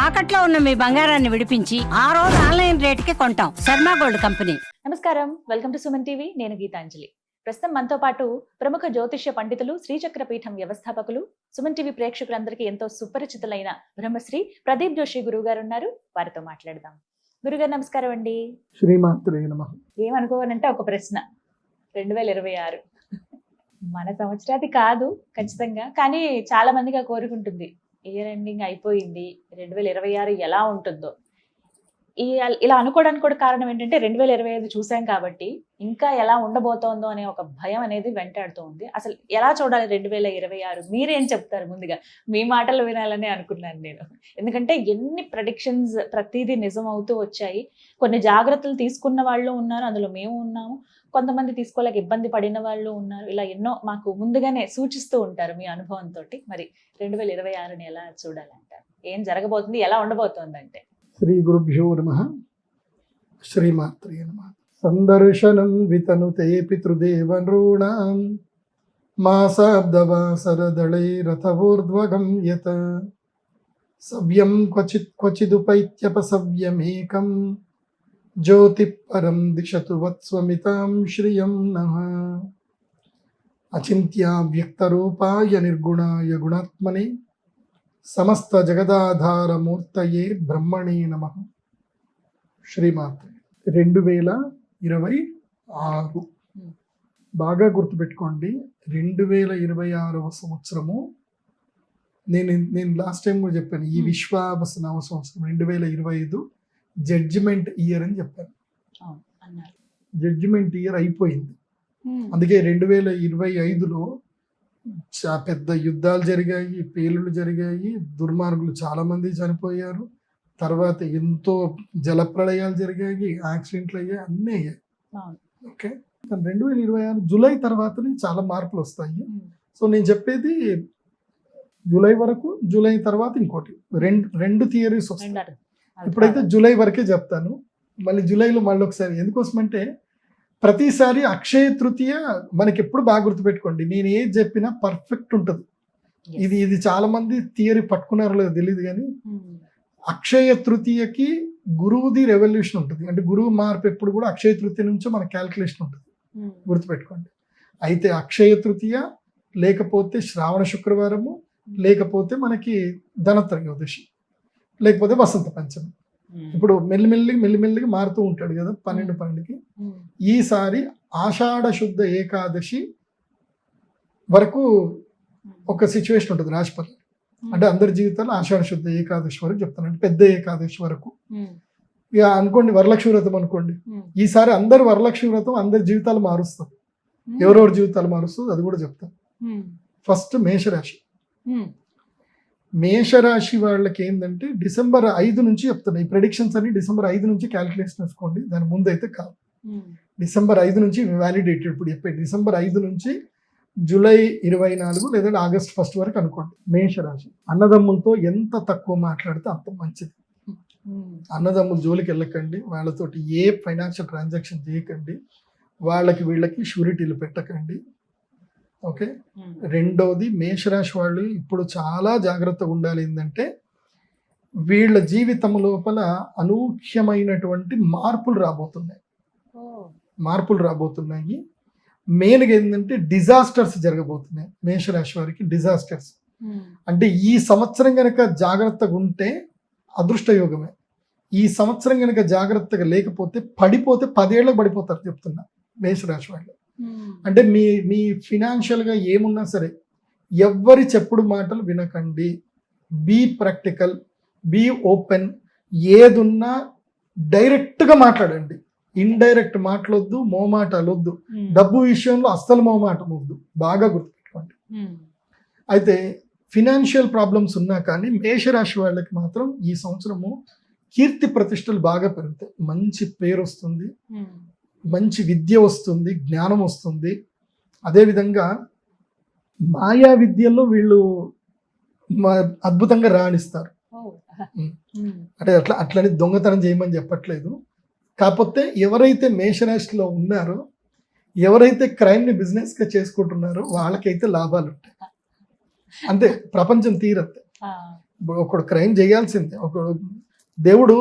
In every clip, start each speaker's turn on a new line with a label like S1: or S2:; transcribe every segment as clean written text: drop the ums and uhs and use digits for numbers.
S1: తాకట్లో ఉన్న మీ బంగారాన్ని విడిపించి ఆ రోజు ఆన్లైన్ రేటుకి కొంటాం. Sharma gold company.
S2: నమస్కారం, వెల్కమ్ టు సుమన్ టీవీ. నేను గీతాంజలి. ప్రస్తుతం మనతో పాటు ప్రముఖ జ్యోతిష్య పండితులు, శ్రీచక్ర పీఠం వ్యవస్థాపకులు, సుమన్ టీవీ ప్రేక్షకులందరికీ ఎంతో సుపరిచితులైన బ్రహ్మశ్రీ ప్రదీప్ జోషి గురువు గారు ఉన్నారు. వారితో మాట్లాడదాం. గురుగారు నమస్కారం అండి.
S3: శ్రీమాత్రే నమః.
S2: ఏమనుకోవాలంటే ఒక ప్రశ్న, 2026 మన సంవత్సరాది కాదు ఖచ్చితంగా, కానీ చాలా మందికి ఆ కోరుకుంటుంది. ఇయర్ ఎండింగ్ అయిపోయింది, 2026 ఎలా ఉంటుందో. ఇలా అనుకోవడానికి కూడా కారణం ఏంటంటే 2025 చూసాం కాబట్టి ఇంకా ఎలా ఉండబోతోందో అనే ఒక భయం అనేది వెంటాడుతూ ఉంది. అసలు ఎలా చూడాలి 2026? మీరేం చెప్తారు? ముందుగా మీ మాటలు వినాలని అనుకున్నాను నేను. ఎందుకంటే ఎన్ని ప్రెడిక్షన్స్ ప్రతిదీ నిజం అవుతూ వచ్చాయి. కొన్ని జాగ్రత్తలు తీసుకున్న వాళ్ళు ఉన్నారు, అందులో మేము ఉన్నాము. కొంతమంది తీసుకోలేక ఇబ్బంది పడిన వాళ్ళు ఉన్నారు. ఇలా ఎన్నో మాకు ముందుగానే సూచిస్తూ ఉంటారు మీ అనుభవంతో. మరి 2026ని ఎలా చూడాలంటారు? ఏం జరగబోతుంది, ఎలా ఉండబోతోంది అంటే?
S3: శ్రీ గురుభ్యో నమః. శ్రీమాత్రే నమః. సందర్శనం వితనుతే పితృదేవనృణాం మాసాబ్దవాసరదళైరథవోర్ధ్వగం యత్ సవ్యం క్వచిదుపైత్యపసవ్యమేకం జ్యోతిఃపరం దిశతు వత్స్వమితాం శ్రియం నః. అచింత్యావ్యక్తరూపాయ నిర్గుణాయ గుణాత్మనే సమస్త జగదాధారమూర్తయే బ్రహ్మణే నమః. శ్రీమాత్రే. 2026 బాగా గుర్తుపెట్టుకోండి. 2026వ సంవత్సరము నేను లాస్ట్ టైం కూడా చెప్పాను, ఈ విశ్వావసనామ సంవత్సరం 2025 జడ్జిమెంట్ ఇయర్ అని చెప్పాను. జడ్జిమెంట్ ఇయర్ అయిపోయింది. అందుకే 2025లో పెద్ద యుద్ధాలు జరిగాయి, పేలుళ్ళు జరిగాయి, దుర్మార్గులు చాలా మంది చనిపోయారు. తర్వాత ఎంతో జలప్రళయాలు జరిగాయి, యాక్సిడెంట్లు అయ్యాయి, అన్నీ అయ్యాయి. ఓకే, 2026 జూలై తర్వాతనే చాలా మార్పులు వస్తాయి. సో నేను చెప్పేది జూలై వరకు, జూలై తర్వాత ఇంకోటి రెండు థియరీస్ వస్తాయి. ఇప్పుడైతే జూలై వరకే చెప్తాను. మళ్ళీ జూలైలో మళ్ళీ ఒకసారి, ఎందుకోసమంటే ప్రతిసారి అక్షయ తృతీయ మనకి ఎప్పుడు బాగా గుర్తుపెట్టుకోండి. నేను ఏది చెప్పినా పర్ఫెక్ట్ ఉంటుంది. ఇది చాలా మంది థియరీ పట్టుకున్నారో లేదో తెలియదు, కానీ అక్షయ తృతీయకి గురువుది రెవల్యూషన్ ఉంటుంది. అంటే గురువు మార్పు ఎప్పుడు కూడా అక్షయ తృతీయ నుంచో మన క్యాల్కులేషన్ ఉంటుంది, గుర్తుపెట్టుకోండి. అయితే అక్షయ తృతీయ లేకపోతే శ్రావణ శుక్రవారము, లేకపోతే మనకి ధనత్రయోదశి, లేకపోతే వసంత పంచమి. ఇప్పుడు మెల్లిమెల్లిగా మారుతూ ఉంటాడు కదా 12-12కి. ఈసారి ఆషాఢ శుద్ధ ఏకాదశి వరకు ఒక సిచ్యువేషన్ ఉంటుంది రాశిఫలం. అంటే అందరి జీవితాలు ఆషాఢ శుద్ధ ఏకాదశి వరకు చెప్తాను, అంటే పెద్ద ఏకాదశి వరకు. ఇక అనుకోండి వరలక్ష్మి వ్రతం అనుకోండి, ఈసారి అందరు వరలక్ష్మి వ్రతం అందరి జీవితాలు మారుస్తారు. ఎవరెవరి జీవితాలు మారుస్తుంది అది కూడా చెప్తాను. ఫస్ట్ మేషరాశి. మేషరాశి వాళ్ళకి ఏంటంటే డిసెంబర్ 5 నుంచి చెప్తున్నాయి. ఈ ప్రెడిక్షన్స్ అన్ని డిసెంబర్ 5 నుంచి క్యాలిక్యులేషన్ వేసుకోండి, దాని ముందు అయితే కాదు. డిసెంబర్ 5 నుంచి వ్యాలిడేటెడ్. ఇప్పుడు చెప్పే డిసెంబర్ 5 నుంచి జూలై 24 లేదంటే ఆగస్ట్ 1 వరకు అనుకోండి. మేషరాశి అన్నదమ్ములతో ఎంత తక్కువ మాట్లాడితే అంత మంచిది. అన్నదమ్ముల జోలికి వెళ్ళకండి, వాళ్ళతోటి ఏ ఫైనాన్షియల్ ట్రాన్సాక్షన్ చేయకండి, వీళ్ళకి షూరిటీలు పెట్టకండి. ఓకే. రెండోది, మేషరాశి వాళ్ళు ఇప్పుడు చాలా జాగ్రత్తగా ఉండాలి. ఏంటంటే వీళ్ళ జీవితం లోపల అనూహ్యమైనటువంటి మార్పులు రాబోతున్నాయి. మెయిన్గా ఏంటంటే డిజాస్టర్స్ జరగబోతున్నాయి మేషరాశి వారికి. డిజాస్టర్స్ అంటే ఈ సంవత్సరం కనుక జాగ్రత్తగా ఉంటే అదృష్టయోగమే. ఈ సంవత్సరం కనుక జాగ్రత్తగా లేకపోతే పడిపోతే 10 ఏళ్ళకి పడిపోతారు చెప్తున్నా మేషరాశి వాళ్ళు. అంటే మీ ఫినాన్షియల్గా ఏమున్నా సరే ఎవ్వరి చెప్పుడు మాటలు వినకండి. Be practical, be open. ఏదున్నా డైరెక్ట్గా మాట్లాడండి, ఇండైరెక్ట్ మాటలొద్దు, మోమాటాలు వద్దు. డబ్బు విషయంలో అస్సలు మోమాటం వద్దు, బాగా గుర్తుపెట్టుకోండి. అయితే ఫినాన్షియల్ ప్రాబ్లమ్స్ ఉన్నా కానీ మేషరాశి వాళ్ళకి మాత్రం ఈ సంవత్సరము కీర్తి ప్రతిష్టలు బాగా పెరుగుతాయి. మంచి పేరు వస్తుంది, మంచి విద్య వస్తుంది, జ్ఞానం వస్తుంది. అదేవిధంగా మాయా విద్యల్లో వీళ్ళు అద్భుతంగా రాణిస్తారు. అంటే అట్లని దొంగతనం చేయమని చెప్పట్లేదు. కాకపోతే ఎవరైతే మేషరాశిలో ఉన్నారో, ఎవరైతే క్రైమ్ని బిజినెస్గా చేసుకుంటున్నారో వాళ్ళకైతే లాభాలు ఉంటాయి. అంతే, ప్రపంచం తీరద్దు. ఇప్పుడు ఒకడు క్రైమ్ చేయాల్సిందే. ఒకడు దేవుడు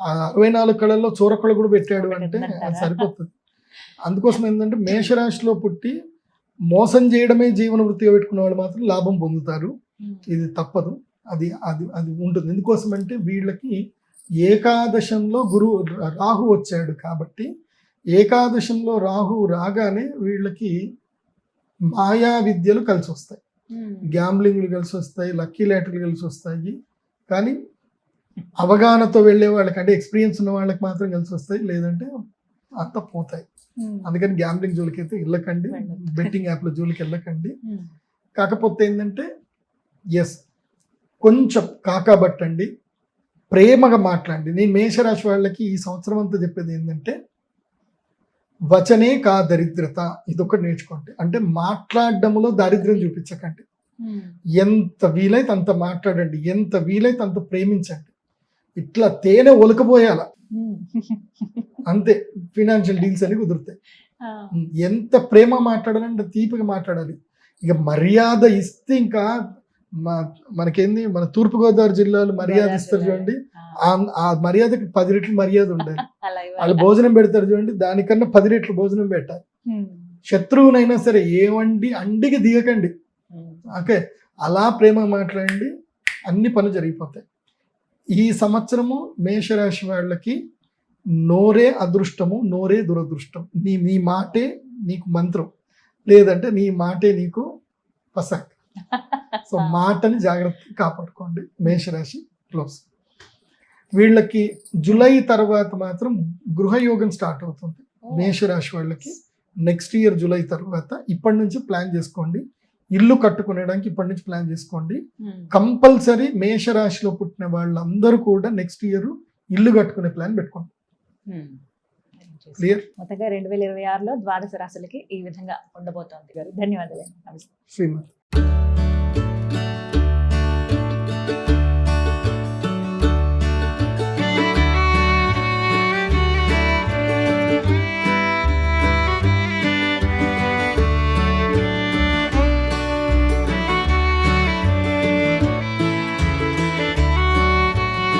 S3: ఆ 64 కళల్లో చూరకళ కూడా పెట్టాడు అంటే అది సరిపోతుంది. అందుకోసం ఏంటంటే మేషరాశిలో పుట్టి మోసం చేయడమే జీవన వృత్తిగా పెట్టుకున్న వాళ్ళు మాత్రం లాభం పొందుతారు. ఇది తప్పదు. అది అది అది ఉంటుంది. ఎందుకోసం అంటే వీళ్ళకి ఏకాదశంలో రాహు వచ్చాడు కాబట్టి, ఏకాదశంలో రాహు రాగానే వీళ్ళకి మాయా విద్యలు కలిసి వస్తాయి, గ్యాంబ్లింగ్లు కలిసి వస్తాయి, లక్కీ లాటరీలు కలిసి వస్తాయి. కానీ అవగాహనతో వెళ్ళే వాళ్ళకి, అంటే ఎక్స్పీరియన్స్ ఉన్న వాళ్ళకి మాత్రం కలిసి వస్తాయి, లేదంటే అంత పోతాయి. అందుకని గ్యాంబ్లింగ్ జోలికి అయితే వెళ్ళకండి, బెట్టింగ్ యాప్ల జోలికి వెళ్ళకండి. కాకపోతే ఏంటంటే కొంచెం కాకబట్టండి, ప్రేమగా మాట్లాడండి. నేను మేషరాశి వాళ్ళకి ఈ సంవత్సరం అంతా చెప్పేది ఏంటంటే వచనే కా దరిద్రత, ఇదొకటి నేర్చుకోండి. అంటే మాట్లాడడంలో దారిద్ర్యం చూపించకండి. ఎంత వీలైతే అంత మాట్లాడండి, ఎంత వీలైతే అంత ప్రేమించండి. ఇట్లా తేనె ఒలకపోయాల అంతే ఫినాన్షియల్ డీల్స్ అని కుదురుతాయి. ఎంత ప్రేమ మాట్లాడాలంటే తీపిగా మాట్లాడాలి. ఇక మర్యాద ఇస్తే ఇంకా మనకేంది, మన తూర్పుగోదావరి జిల్లాలో మర్యాద ఇస్తారు చూడండి, ఆ మర్యాదకి 10 రెట్లు మర్యాద ఉండాలి. వాళ్ళు భోజనం పెడతారు చూడండి, దానికన్నా 10 రెట్లు భోజనం పెట్టాలి. శత్రువునైనా సరే అండికి దిగకండి. ఓకే, అలా ప్రేమ మాట్లాడండి, అన్ని పనులు జరిగిపోతాయి. ఈ సంవత్సరము మేషరాశి వాళ్ళకి నోరే అదృష్టము, నోరే దురదృష్టం. నీ మాటే నీకు మంత్రం, లేదంటే నీ మాటే నీకు పసక్. సో మాటని జాగ్రత్తగా కాపాడుకోండి. మేషరాశి క్లోజ్. వీళ్ళకి జూలై తర్వాత మాత్రం గృహయోగం స్టార్ట్ అవుతుంది. మేషరాశి వాళ్ళకి నెక్స్ట్ ఇయర్ జూలై తర్వాత ఇప్పటి నుంచి ప్లాన్ చేసుకోండి. ఇల్లు కట్టుకునేడానికి ఇప్పటి నుంచి ప్లాన్ చేసుకోండి. కంపల్సరీ మేషరాశిలో పుట్టిన వాళ్ళందరూ కూడా నెక్స్ట్ ఇయర్ ఇల్లు కట్టుకునే ప్లాన్ పెట్టుకోండి. క్లియర్?
S2: మొత్తంగా 2026లో ద్వాదశ రాశులకి ఈ విధంగా ఉండబోతోంది గారు. ధన్యవాదాలు. నమస్తే.
S3: శ్రీమతి.